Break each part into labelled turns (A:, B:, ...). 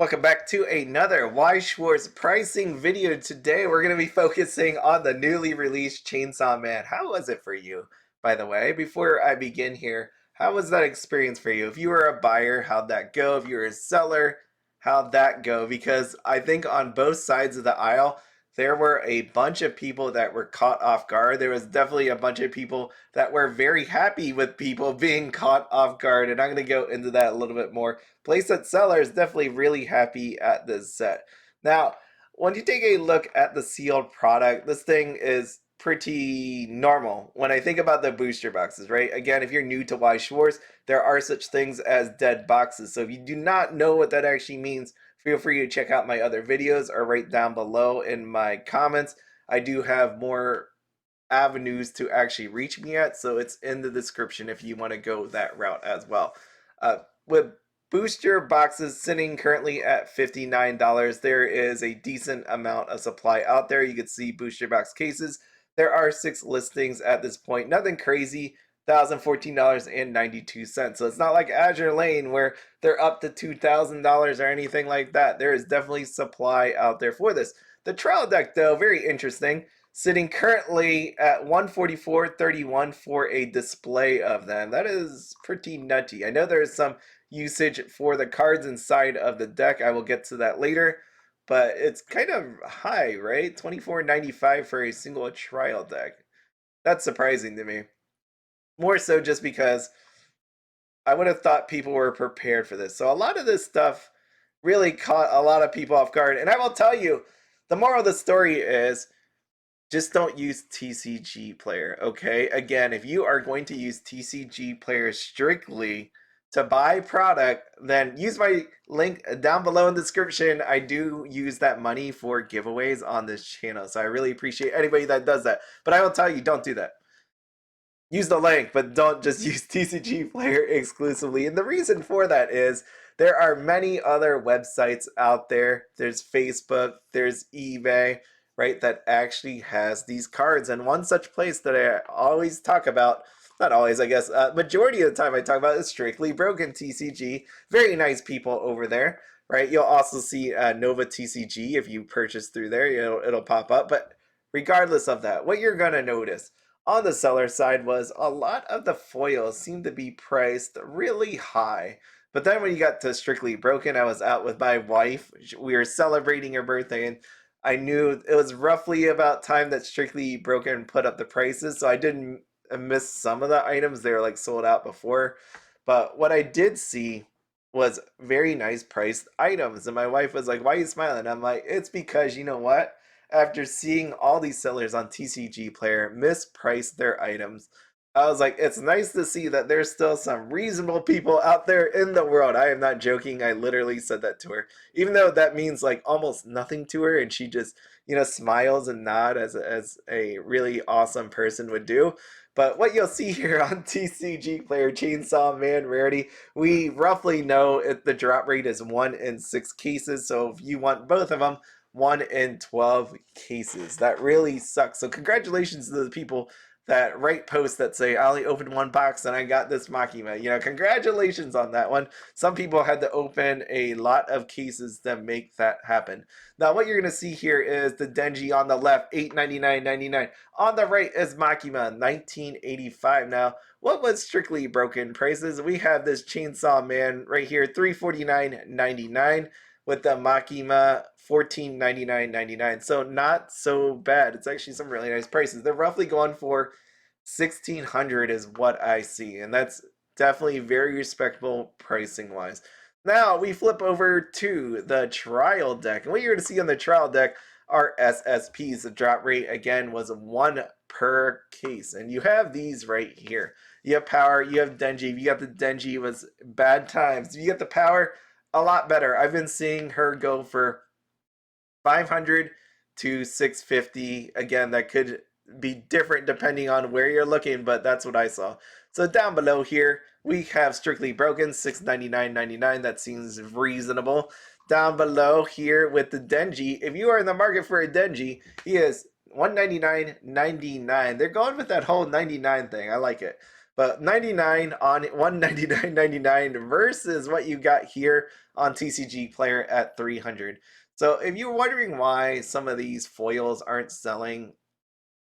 A: Welcome back to another Weiss Schwarz pricing video. Today we're going to be focusing on the newly released Chainsaw Man. How was it for you, by the way? Before I begin here, how was that experience for you? If you were a buyer, how'd that go? If you were a seller, how'd that go? Because I think on both sides of the aisle, there were a bunch of people that were caught off guard. There was definitely a bunch of people that were very happy with people being caught off guard, and I'm going to go into that a little bit more. Playset seller is definitely really happy at this set. Now, when you take a look at the sealed product, this thing is pretty normal. When I think about the booster boxes, right? Again, if you're new to Weiss Schwarz, there are such things as dead boxes. So if you do not know what that actually means, feel free to check out my other videos or right down below in my comments. I do have more avenues to actually reach me at, so it's in the description if you want to go that route as well. With booster boxes sitting currently at $59, there is a decent amount of supply out there. You can see booster box cases. There are 6 listings at this point. Nothing crazy. $1,014.92. So it's not like Azure Lane where they're up to $2,000 or anything like that. There is definitely supply out there for this. The trial deck, though, very interesting, sitting currently at 144.31 for a display of them. That is pretty nutty. I know there's some usage for the cards inside of the deck. I will get to that later, but it's kind of high, right? $24.95 for a single trial deck. That's surprising to me. More so just because I would have thought people were prepared for this. So a lot of this stuff really caught a lot of people off guard. And I will tell you, the moral of the story is just don't use TCG Player, okay? Again, if you are going to use TCG Player strictly to buy product, then use my link down below in the description. I do use that money for giveaways on this channel, so I really appreciate anybody that does that. But I will tell you, don't do that. Use the link, but don't just use TCG Player exclusively. And the reason for that is there are many other websites out there. There's Facebook, there's eBay, right, that actually has these cards. And one such place that I always talk about, not always, I guess, majority of the time I talk about is Strictly Broken TCG. Very nice people over there, right? You'll also see Nova TCG if you purchase through there. It'll pop up. But regardless of that, what you're going to notice on the seller side was a lot of the foils seemed to be priced really high. But then when you got to Strictly Broken, I was out with my wife. We were celebrating her birthday, and I knew it was roughly about time that Strictly Broken put up the prices, so I didn't miss some of the items. They were like sold out before. But what I did see was very nice priced items. And my wife was like, "Why are you smiling?" I'm like, "It's because you know what? After seeing all these sellers on TCG Player misprice their items, I was like, it's nice to see that there's still some reasonable people out there in the world." I am not joking. I literally said that to her, even though that means like almost nothing to her, and she just smiles and nod as a really awesome person would do. But what you'll see here on TCG Player Chainsaw Man Rarity, we roughly know the drop rate is 1 in 6 cases. So if you want both of them, 1 in 12 cases. That really sucks. So congratulations to the people that write posts that say, "I only opened 1 box and I got this Makima." Congratulations on that one. Some people had to open a lot of cases to make that happen. Now, what you're going to see here is the Denji on the left, $899.99. On the right is Makima, $19.85. Now, what was Strictly Broken prices? We have this Chainsaw Man right here, $349.99. With the Makima, $1499.99. So not so bad. It's actually some really nice prices. They're roughly going for $1,600 is what I see, and that's definitely very respectable pricing wise. Now we flip over to the trial deck, and what you're going to see on the trial deck are SSPs. The drop rate again was 1 per case, and you have these right here. You have Power, you have Denji. If you got the Denji, it was bad times. If you got the Power, a lot better. I've been seeing her go for 500 to 650. Again, that could be different depending on where you're looking, but that's what I saw. So down below here, we have Strictly Broken, $699.99. That seems reasonable. Down below here with the Denji, if you are in the market for a Denji, he is $199.99. They're going with that whole 99 thing. I like it. But 99 on 199.99 versus what you got here on TCG Player at 300. So if you're wondering why some of these foils aren't selling,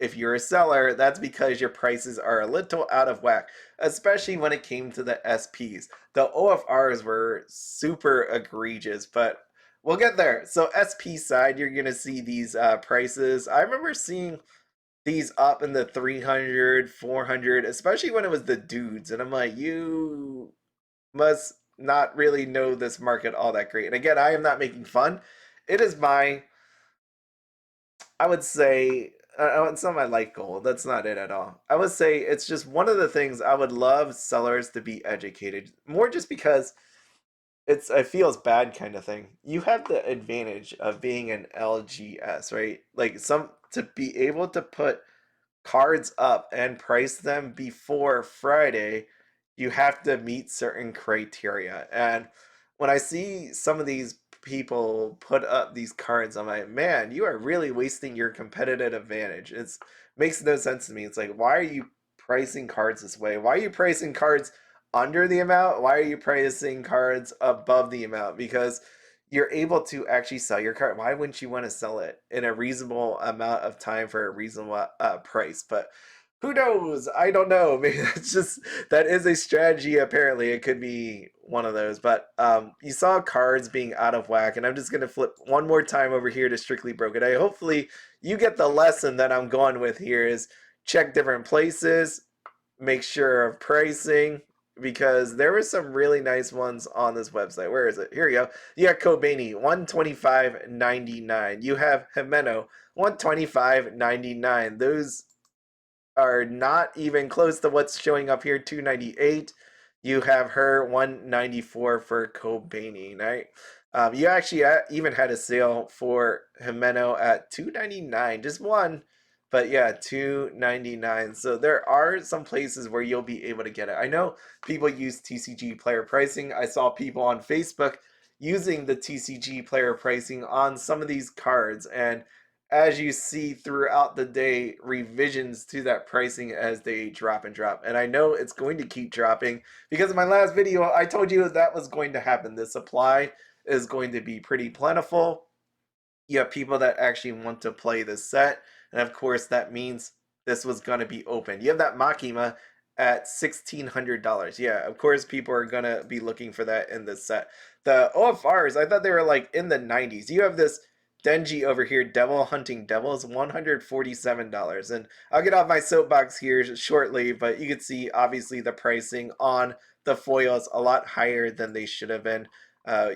A: if you're a seller, that's because your prices are a little out of whack, especially when it came to the SPs. The OFRs were super egregious, but we'll get there. So SP side, you're gonna see these prices. I remember seeing these up in the 300, 400, especially when it was the dudes, and I'm like, you must not really know this market all that great. And again, I am not making fun. It is my, I would say, it's not my life goal. That's not it at all. I would say it's just one of the things I would love sellers to be educated more, just because it feels bad kind of thing. You have the advantage of being an LGS, right? Like some to be able to put cards up and price them before Friday, you have to meet certain criteria. And when I see some of these people put up these cards, I'm like, man, you are really wasting your competitive advantage. It's makes no sense to me. It's like, why are you pricing cards this way? Why are you pricing cards under the amount? Why are you pricing cards above the amount? Because you're able to actually sell your card. Why wouldn't you want to sell it in a reasonable amount of time for a reasonable price? But who knows? I don't know. Maybe that's just that is a strategy. Apparently, it could be one of those. But you saw cards being out of whack, and I'm just gonna flip one more time over here to Strictly Broken. I hopefully you get the lesson that I'm going with here is check different places, make sure of pricing, because there were some really nice ones on this website. Where is it? Here you go. You got Kobeni, 125.99. You have Himeno, 125.99. Those are not even close to what's showing up here, 298. You have her 194 for Kobeni, right? You actually even had a sale for Himeno at 299, just one, but yeah, 299. So there are some places where you'll be able to get it. I know people use TCG player pricing. I saw people on Facebook using the TCG player pricing on some of these cards, and as you see throughout the day, revisions to that pricing as they drop and drop. And I know it's going to keep dropping because in my last video, I told you that was going to happen. The supply is going to be pretty plentiful. You have people that actually want to play this set. And of course, that means this was going to be open. You have that Makima at $1,600. Yeah, of course, people are going to be looking for that in this set. The OFRs, I thought they were like in the 90s. You have this Denji over here, Devil Hunting Devils, $147. And I'll get off my soapbox here shortly, but you can see obviously the pricing on the foils a lot higher than they should have been.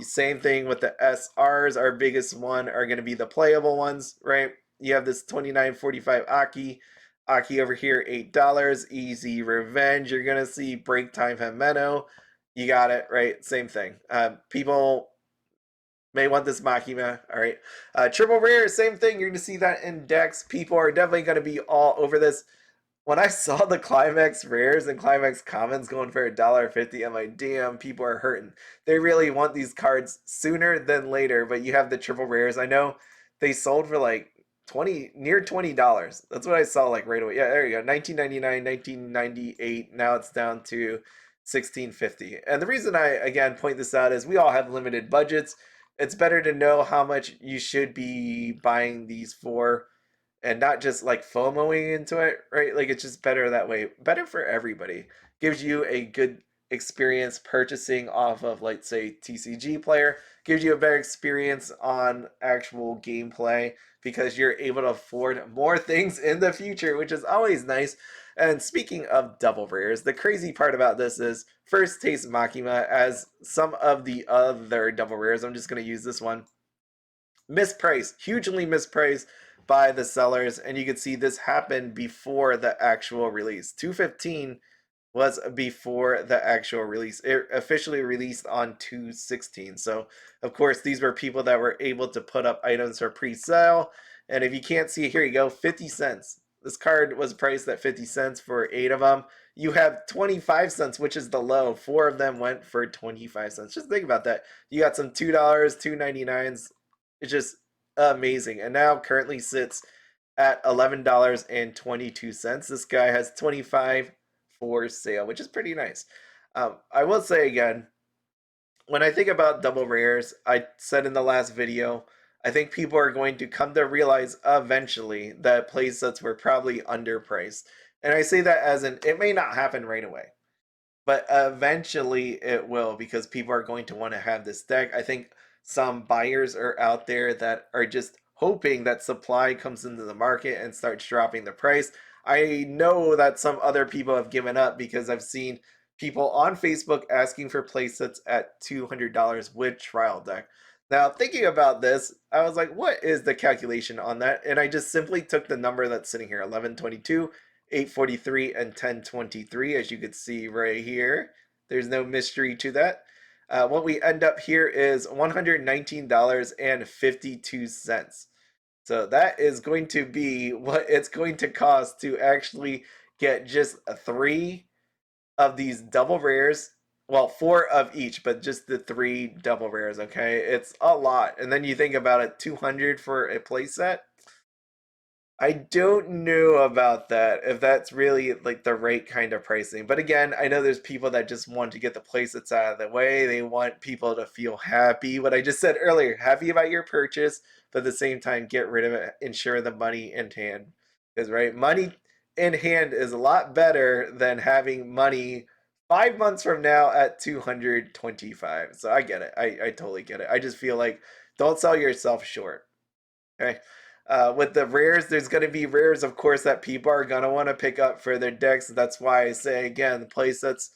A: Same thing with the SRs. Our biggest one are going to be the playable ones, right? You have this 29.45 Aki. Aki over here, $8. Easy Revenge. You're going to see Break Time Himeno. You got it, right? Same thing. People may want this Makima. All right. Triple Rare, same thing. You're going to see that in decks. People are definitely going to be all over this. When I saw the Climax Rares and Climax Commons going for $1.50, I'm like, damn, people are hurting. They really want these cards sooner than later, but you have the Triple Rares. I know they sold for like near $20. That's what I saw like right away. Yeah, there you go. 1999, 1998. Now it's down to 1650. And the reason I again point this out is we all have limited budgets. It's better to know how much you should be buying these for and not just like FOMOing into it, right? Like it's just better that way. Better for everybody. Gives you a good experience purchasing off of, like, say, TCG Player. Gives you a better experience on actual gameplay because you're able to afford more things in the future, which is always nice. And speaking of double rares, the crazy part about this is first taste Makima, as some of the other double rares. I'm just going to use this one. Mispriced, hugely mispriced by the sellers, and you can see this happened before the actual release. 215 was before the actual release. It officially released on 216. So of course these were people that were able to put up items for pre-sale. And if you can't see, here you go, 50 cents. This card was priced at 50 cents for 8 of them. You have 25 cents, which is the low. 4 of them went for 25 cents. Just think about that. You got some $2, 2.99s. It's just amazing. And now currently sits at $11.22. This guy has 25 for sale, which is pretty nice. I will say again, when I think about double rares, I said in the last video, I think people are going to come to realize eventually that playsets were probably underpriced. And I say that as in, it may not happen right away, but eventually it will because people are going to want to have this deck. I think some buyers are out there that are just hoping that supply comes into the market and starts dropping the price. I know that some other people have given up because I've seen people on Facebook asking for playsets at $200 with trial deck. Now, thinking about this, I was like, what is the calculation on that? And I just simply took the number that's sitting here, 1122, 843, and 1023, as you could see right here. There's no mystery to that. What we end up here is $119.52. So that is going to be what it's going to cost to actually get just three of these double rares. Well, four of each, but just the three double rares, okay? It's a lot. And then you think about it, 200 for a playset. I don't know about that, if that's really like the right kind of pricing. But again, I know there's people that just want to get the playsets out of the way. They want people to feel happy. What I just said earlier, happy about your purchase, but at the same time, get rid of it, ensure the money in hand. Because, right, money in hand is a lot better than having money 5 months from now at 225. So I get it. I totally get it. I just feel like don't sell yourself short. Okay. With the rares, there's going to be rares, of course, that people are going to want to pick up for their decks. That's why I say, again, the playsets,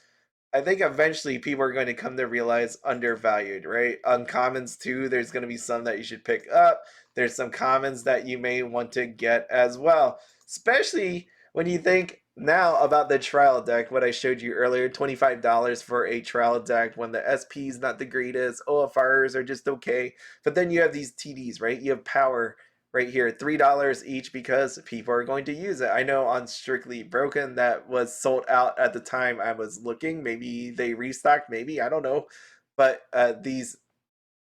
A: I think eventually people are going to come to realize undervalued, right? Uncommons, too, there's going to be some that you should pick up. There's some commons that you may want to get as well, especially when you think now about the trial deck, what I showed you earlier, $25 for a trial deck when the SP is not the greatest, OFRs are just okay. But then you have these TDs, right? You have power right here, $3 each because people are going to use it. I know on Strictly Broken that was sold out at the time I was looking. Maybe they restocked, maybe, I don't know. But these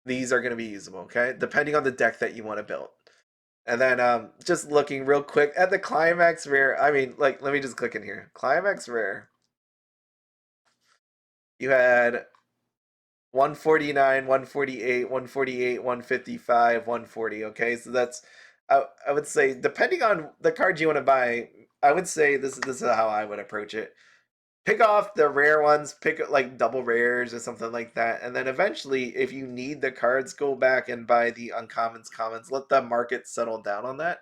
A: are going to be usable, okay? Depending on the deck that you want to build. And then just looking real quick at the Climax Rare. I mean, like, let me just click in here. Climax Rare. You had 149, 148, 148, 155, 140. Okay, so that's I would say depending on the cards you want to buy, I would say this is how I would approach it. Pick off the rare ones, pick like double rares or something like that, and then eventually, if you need the cards, go back and buy the uncommons, commons. Let the market settle down on that,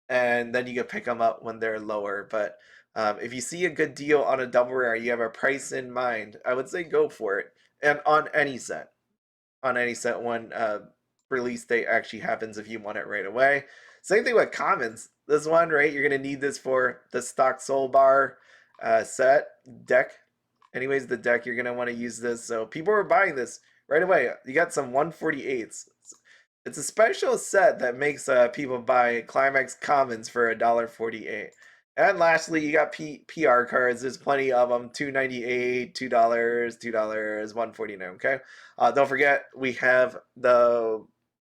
A: and then you can pick them up when they're lower. But if you see a good deal on a double rare, you have a price in mind, I would say go for it. And on any set when release date actually happens if you want it right away. Same thing with commons. This one, right? You're going to need this for the stock soul bar set deck. Anyways, the deck, you're going to want to use this. So people are buying this right away. You got some 148s. It's a special set that makes people buy Climax Commons for $1.48. And lastly, you got PR cards. There's plenty of them. $2.98, $2, $2, $1.49. Okay. Don't forget, we have the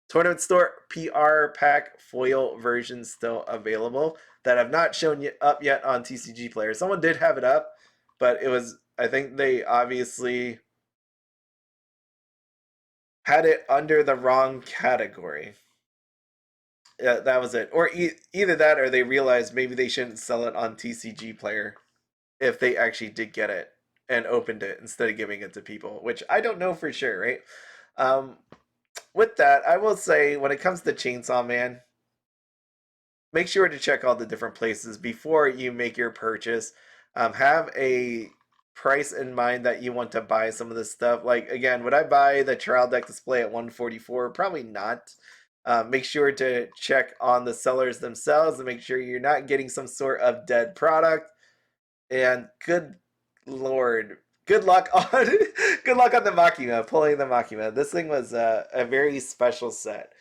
A: Tournament Store PR pack foil version still available that have not shown up yet on TCG Player. Someone did have it up, but it was, I think they obviously had it under the wrong category. Yeah, that was it. Or either that or they realized maybe they shouldn't sell it on TCG Player if they actually did get it and opened it instead of giving it to people, which I don't know for sure, right? Um, with that, I will say when it comes to Chainsaw Man, make sure to check all the different places before you make your purchase. Have a price in mind that you want to buy some of this stuff. Like, again, would I buy the trial deck display at 144? Probably not. Make sure to check on the sellers themselves and make sure you're not getting some sort of dead product. And good lord, good luck on good luck on the Makima, pulling the Makima. This thing was a very special set,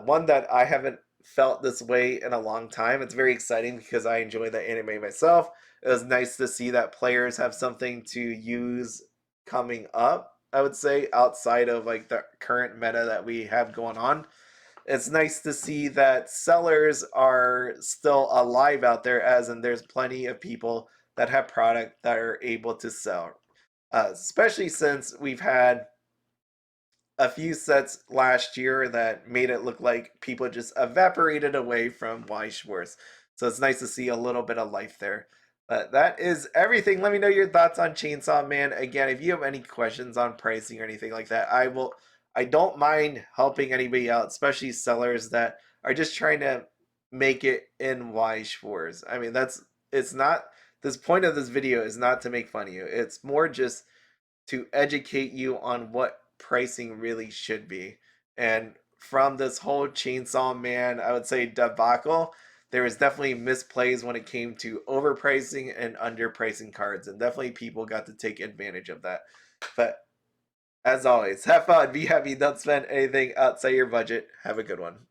A: one that I haven't felt this way in a long time. It's very exciting because I enjoy the anime myself. It was nice to see that players have something to use coming up, I would say, outside of like the current meta that we have going on. It's nice to see that sellers are still alive out there, as in there's plenty of people that have product that are able to sell. Especially since we've had a few sets last year that made it look like people just evaporated away from Weiss Schwarz. So it's nice to see a little bit of life there. But that is everything. Let me know your thoughts on Chainsaw Man. Again, if you have any questions on pricing or anything like that, I don't mind helping anybody out, especially sellers that are just trying to make it in Weiss Schwarz. I mean, it's not this point of this video is not to make fun of you. It's more just to educate you on what pricing really should be. And from this whole Chainsaw Man, I would say debacle, there was definitely misplays when it came to overpricing and underpricing cards, and definitely people got to take advantage of that. But as always, have fun, be happy, don't spend anything outside your budget. Have a good one.